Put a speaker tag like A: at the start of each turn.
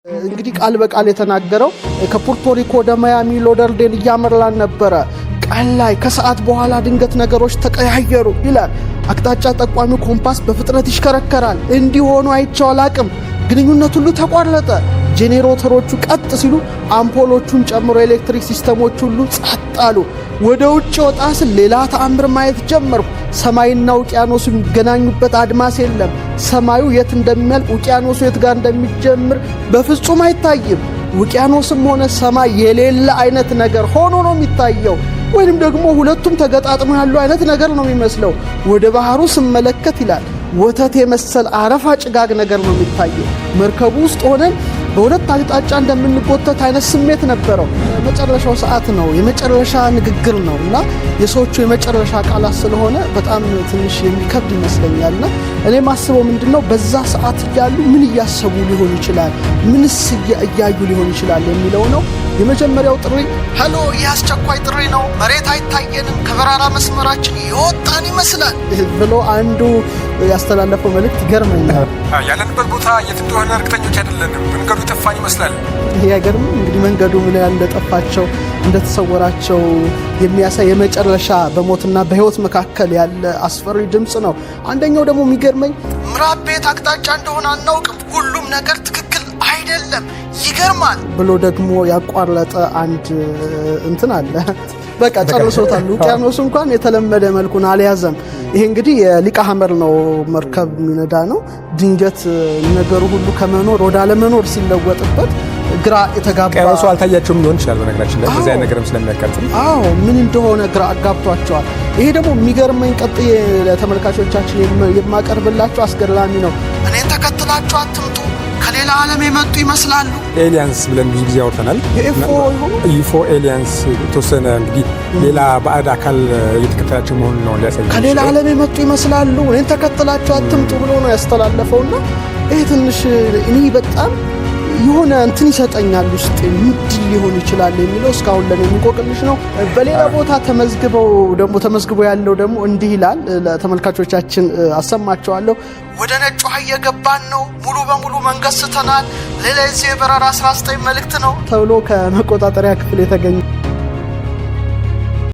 A: እንግዲህ ቃል በቃል የተናገረው ከፑርቶሪኮ ወደ ማያሚ ሎደርዴል እያመራን ነበረ። ቃል ላይ ከሰዓት በኋላ ድንገት ነገሮች ተቀያየሩ ይላል። አቅጣጫ ጠቋሚው ኮምፓስ በፍጥነት ይሽከረከራል። እንዲሆኑ አይቼው አላቅም። ግንኙነት ሁሉ ተቋረጠ። ጄኔሬተሮቹ ቀጥ ሲሉ አምፖሎቹን ጨምሮ ኤሌክትሪክ ሲስተሞች ሁሉ ጸጥ አሉ። ወደ ውጭ ወጣ ስል ሌላ ተአምር ማየት ጀመርኩ። ሰማይና ውቅያኖሱ የሚገናኙበት አድማስ የለም። ሰማዩ የት እንደሚያልቅ ውቅያኖሱ የት ጋር እንደሚጀምር በፍጹም አይታይም። ውቅያኖስም ሆነ ሰማይ የሌለ አይነት ነገር ሆኖ ነው የሚታየው። ወይንም ደግሞ ሁለቱም ተገጣጥሞ ያሉ አይነት ነገር ነው የሚመስለው። ወደ ባህሩ ስመለከት ይላል ወተት የመሰል አረፋ ጭጋግ ነገር ነው የሚታየው። መርከቡ ውስጥ ሆነን በሁለት አቅጣጫ እንደምንጎተት አይነት ስሜት ነበረው። የመጨረሻው ሰዓት ነው፣ የመጨረሻ ንግግር ነው እና የሰዎቹ የመጨረሻ ቃላት ስለሆነ በጣም ትንሽ የሚከብድ ይመስለኛልና እኔ ማስበው ምንድነው በዛ ሰዓት እያሉ ምን እያሰቡ ሊሆን ይችላል፣ ምንስ እያዩ ሊሆን ይችላል የሚለው ነው። የመጀመሪያው ጥሪ ሄሎ፣ የአስቸኳይ ጥሪ ነው፣ መሬት አይታየንም፣ ከበራራ መስመራችን ይወጣን ይመስላል ብሎ አንዱ ያስተላለፈው መልእክት ይገርመኛል።
B: ያለንበት ቦታ የት እንደሆነ እርግጠኞች አይደለንም፣ መንገዱ ጠፋን ይመስላል።
A: ይሄ አይገርም? እንግዲህ መንገዱ ምን ያህል እንደጠፋቸው እንደተሰወራቸው የሚያሳይ የመጨረሻ በሞትና በህይወት መካከል ያለ አስፈሪ ድምጽ ነው። አንደኛው ደግሞ የሚገርመኝ ምዕራብ ቤት አቅጣጫ እንደሆነ አናውቅም፣ ሁሉም ነገር ትክክል አይደለም፣ ይገርማል ብሎ ደግሞ ያቋረጠ አንድ እንትን አለ። በቃ ጨርሶታል። ውቅያኖስ እንኳን የተለመደ መልኩን አልያዘም። ይሄ እንግዲህ የሊቀ ሐመር ነው፣ መርከብ የሚነዳ ነው። ድንገት ነገሩ ሁሉ ከመኖር ወደ አለመኖር ሲለወጥበት ግራ የተጋባ
B: ቀያሱ አልታያቸውም ሊሆን ይችላል። በነገራችን ላይ በዚያ ነገርም ስለሚያጋጥም
A: ምን እንደሆነ ግራ አጋብቷቸዋል። ይሄ ደግሞ የሚገርመኝ ቀጥዬ ለተመልካቾቻችን የማቀርብላቸው አስገራሚ ነው። እኔን ተከትላችሁ አትምጡ፣ ከሌላ ዓለም የመጡ ይመስላሉ።
B: ኤሊያንስ ብለን ብዙ ጊዜ ያወርተናል። ዩፎ ኤሊያንስ ተወሰነ እንግዲህ ሌላ ባዕድ አካል እየተከተላቸው መሆኑን ነው ሊያሳይ።
A: ከሌላ ዓለም የመጡ ይመስላሉ፣ እኔን ተከትላችሁ አትምጡ ብሎ ነው ያስተላለፈውና ይሄ ትንሽ እኔ በጣም የሆነ እንትን ይሰጠኛል ውስጥ ምንድን ሊሆን ይችላል የሚለው እስካሁን ለኔ እንቆቅልሽ ነው። በሌላ ቦታ ተመዝግቦ ያለው ደግሞ እንዲህ ይላል። ለተመልካቾቻችን አሰማቸዋለሁ። ወደ ነጭ ውሃ እየገባን ነው፣ ሙሉ በሙሉ መንገድ ስተናል፣ ለዚህ የበረራ 19 መልእክት ነው ተብሎ ከመቆጣጠሪያ ክፍል የተገኘ